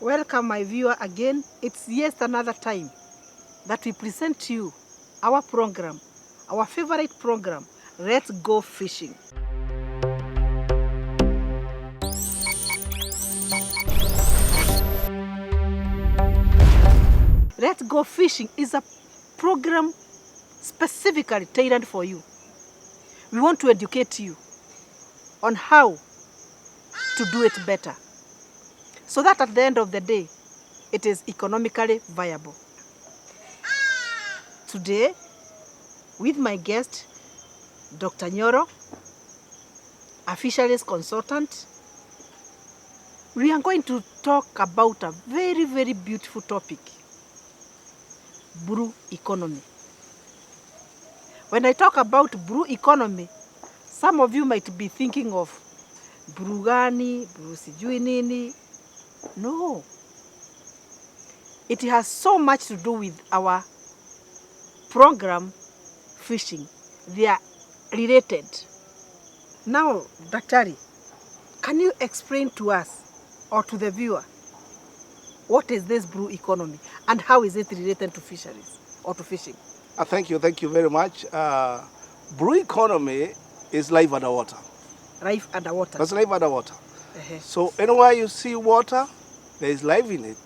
Welcome, my viewer, again. It's yet another time that we present to you our program, our favorite program, Let's Go Fishing. Let's Go Fishing is a program specifically tailored for you. We want to educate you on how to do it better, so that at the end of the day, it is economically viable. Today, with my guest, Dr. Nyoro, a fisheries consultant, we are going to talk about a very, very beautiful topic, blue economy. When I talk about blue economy, some of you might be thinking of blue gani, blue sijui nini. No. It has so much to do with our program, fishing. They are related. Now, Daktari, can you explain to us or to the viewer what is this blue economy and how is it related to fisheries or to fishing? Thank you very much. Blue economy is life underwater. Life underwater. That's life underwater. So anywhere you see water, there is life in it.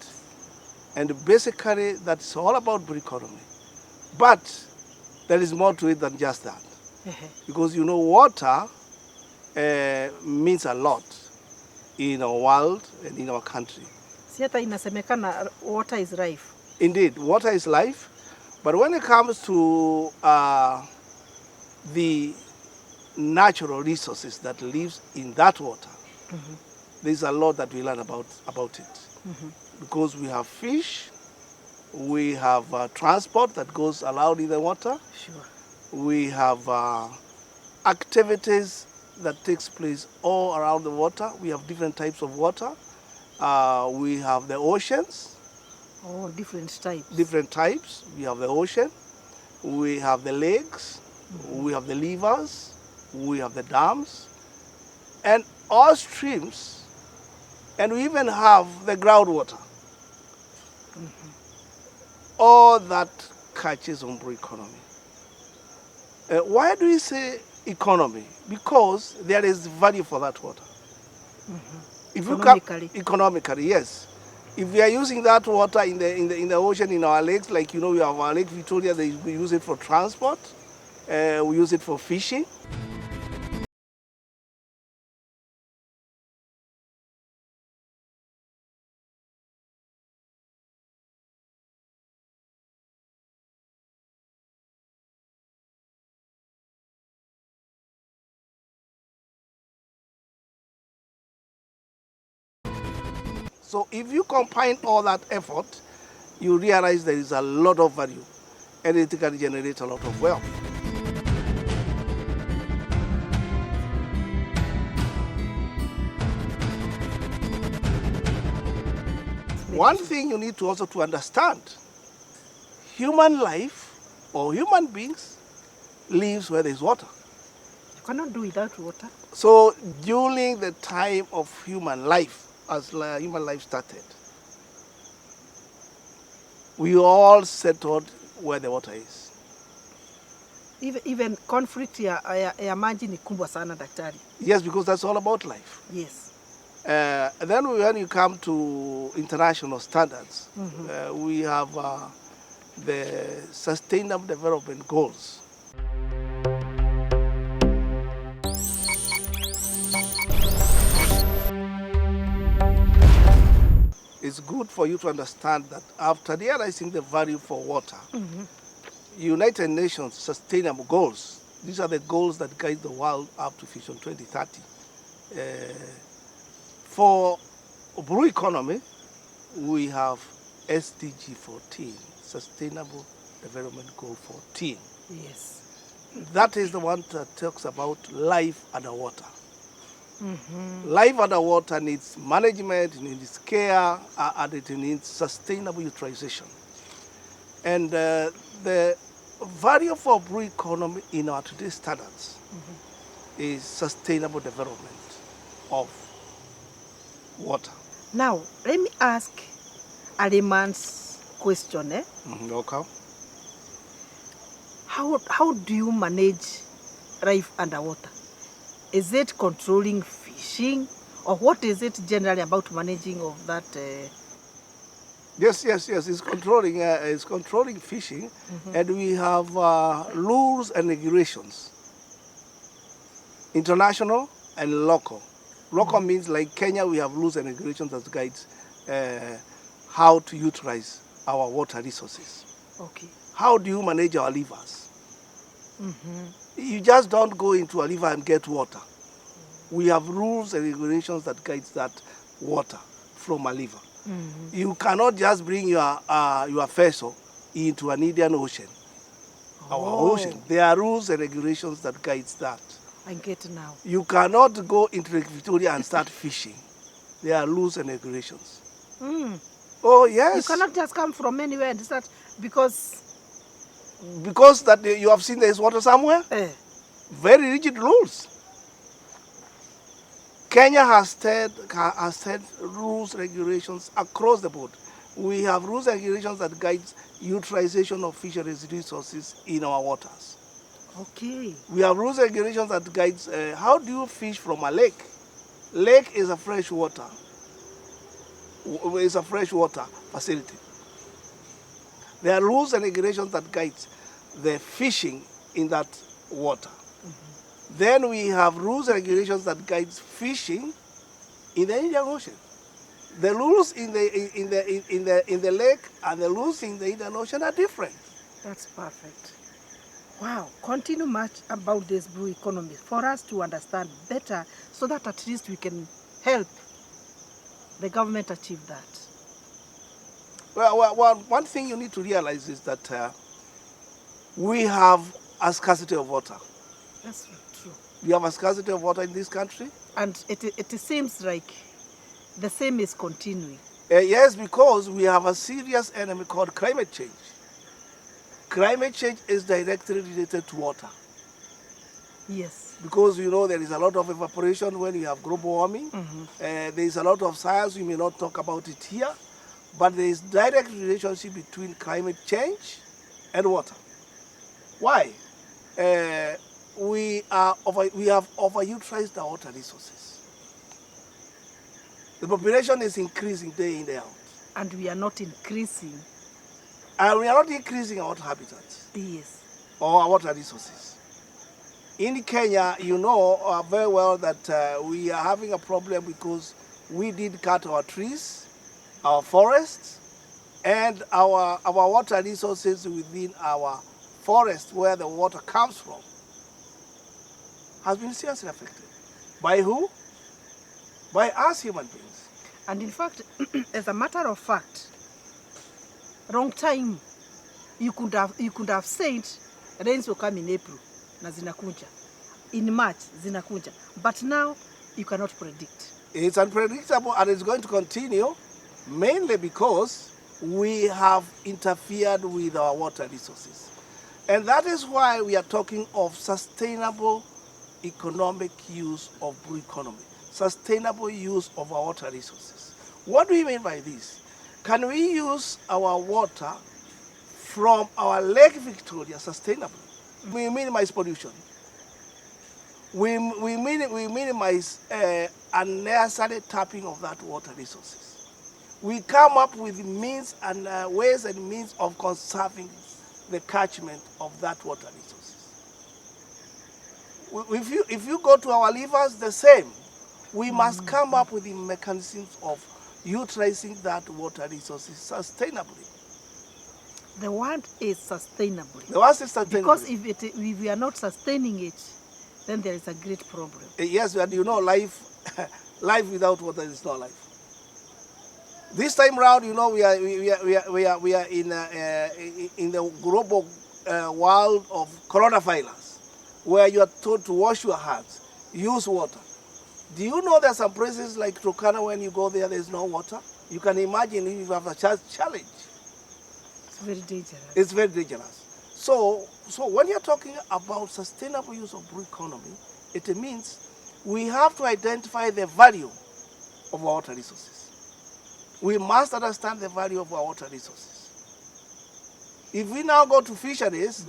And basically, that's all about blue economy. But there is more to it than just that. Because you know, water means a lot in our world and in our country. Siata inasemekana water is life. Indeed, water is life. But when it comes to the natural resources that lives in that water, there's a lot that we learn about it. Because we have fish, we have transport that goes allowed in the water. Sure. We have activities that takes place all around the water. We have different types of water. We have the oceans. Oh, different types. Different types. We have the ocean. We have the lakes. We have the rivers. We have the dams. And all streams. And we even have the groundwater. All that catches on blue economy. Why do we say economy? Because there is value for that water. If Economically. Economically, yes. If we are using that water in the ocean, in our lakes, like you know, we have our Lake Victoria, we use it for transport, we use it for fishing. So if you combine all that effort, you realize there is a lot of value and it can generate a lot of wealth. One thing you need to also to understand, human life or human beings lives where there is water. You cannot do without water. So during the time of human life, as human life started, we all settled where the water is. Even conflict ya maji ni kubwa sana, daktari. Yes, because that's all about life. Yes. Then when you come to international standards, we have the Sustainable Development Goals. It's good for you to understand that after realizing the value for water, United Nations Sustainable Goals, these are the goals that guide the world up to Vision 2030. For blue economy, we have SDG 14, Sustainable Development Goal 14. Yes. That is the one that talks about life underwater. Life underwater needs management, it needs care, and it needs sustainable utilization. And the value for blue economy in our today's standards is sustainable development of water. Now, let me ask a layman's question. Okay. How do you manage life underwater? Is it controlling fishing, or what is it generally about managing of that? Yes. It's controlling fishing, and we have rules and regulations, international and local. Local means like Kenya, we have rules and regulations that guides how to utilize our water resources. Okay. How do you manage our rivers? You just don't go into a river and get water. We have rules and regulations that guides that water from a river. You cannot just bring your vessel into an Indian Ocean, our ocean. There are rules and regulations that guides that. I get now. You cannot go into Lake Victoria and start fishing. There are rules and regulations. Oh yes. You cannot just come from anywhere and start because that you have seen there is water somewhere. Very rigid rules. Kenya has set rules, regulations across the board. We have rules and regulations that guide utilization of fisheries resources in our waters. Okay. We have rules and regulations that guides how do you fish from a lake. Lake is a fresh water. It's a freshwater facility. There are rules and regulations that guide the fishing in that water. Then we have rules and regulations that guide fishing in the Indian Ocean. The rules in the lake and the rules in the Indian Ocean are different. That's perfect. Wow. Continue much about this blue economy for us to understand better, so that at least we can help the government achieve that. Well, one thing you need to realize is that we have a scarcity of water. That's true. We have a scarcity of water in this country. And it seems like the same is continuing. Yes, because we have a serious enemy called climate change. Climate change is directly related to water. Yes. Because you know there is a lot of evaporation when you have global warming. There is a lot of science, we may not talk about it here, but there is direct relationship between climate change and water. Why? We have overutilized our water resources. The population is increasing day in, day out. And we are not increasing. And we are not increasing our water habitats. Yes. Or our water resources. In Kenya, you know very well that we are having a problem because we did cut our trees, our forests, and our water resources within our forest where the water comes from has been seriously affected. By who? By us human beings. And in fact, as a matter of fact, wrong time, you could have said rains will come in April, na zinakuja. In March, zinakuja. But now, you cannot predict. It's unpredictable, and it's going to continue, mainly because we have interfered with our water resources. And that is why we are talking of sustainable economic use of blue economy, sustainable use of our water resources. What do we mean by this? Can we use our water from our Lake Victoria sustainably? We minimize pollution. We minimize unnecessary tapping of that water resources. We come up with means and ways and means of conserving the catchment of that water resources. If you go to our rivers, the same. We must come up with the mechanisms of utilizing that water resources sustainably. The word is sustainably. The word is sustainably. Because if we are not sustaining it, then there is a great problem. Yes, and you know, life without water is not life. This time round, you know, we are in the global world of coronavirus, where you are told to wash your hands, use water. Do you know there are some places like Turkana, when you go there is no water? You can imagine if you have a challenge. It's very dangerous. It's very dangerous. So when you're talking about sustainable use of blue economy, it means we have to identify the value of our water resources. we must understand the value of our water resources. If we now go to fisheries,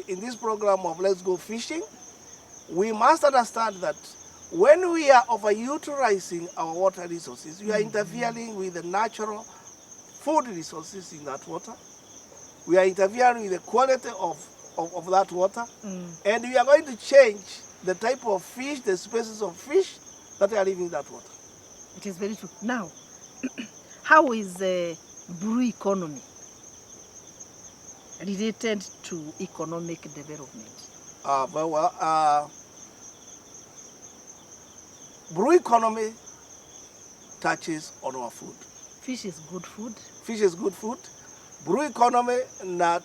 in this program of Let's Go Fishing, we must understand that when we are overutilizing our water resources, we are interfering with the natural food resources in that water. We are interfering with the quality of that water. And we are going to change the type of fish, the species of fish that are living in that water. It is very true. Now, how is the blue economy related to economic development? Blue economy touches on our food. Fish is good food. Fish is good food. Blue economy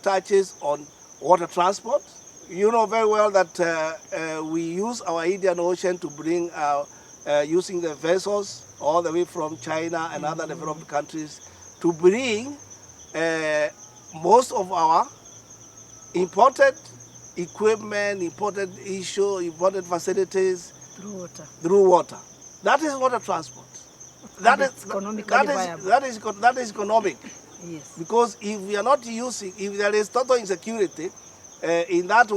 touches on water transport. You know very well that we use our Indian Ocean to bring, using the vessels all the way from China and other developed countries to bring most of our imported equipment, imported imported facilities through water. That is water transport. That is economic. Yes. Because if we are not using, if there is total insecurity in that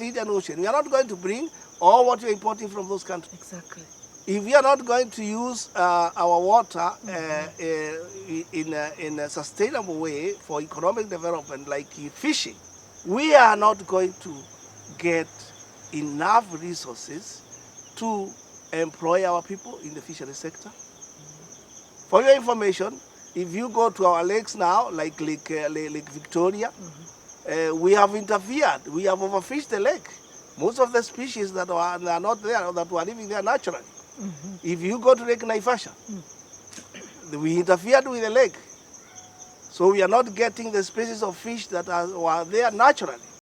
Indian Ocean, we are not going to bring all what we are importing from those countries. Exactly. If we are not going to use our water in a sustainable way for economic development, like fishing, we are not going to get enough resources to employ our people in the fishery sector. For your information, if you go to our lakes now, like Lake Victoria, we have interfered. We have overfished the lake. Most of the species that are not there, that were living there naturally. If you go to Lake Naivasha, we interfered with the lake. So we are not getting the species of fish that were there naturally.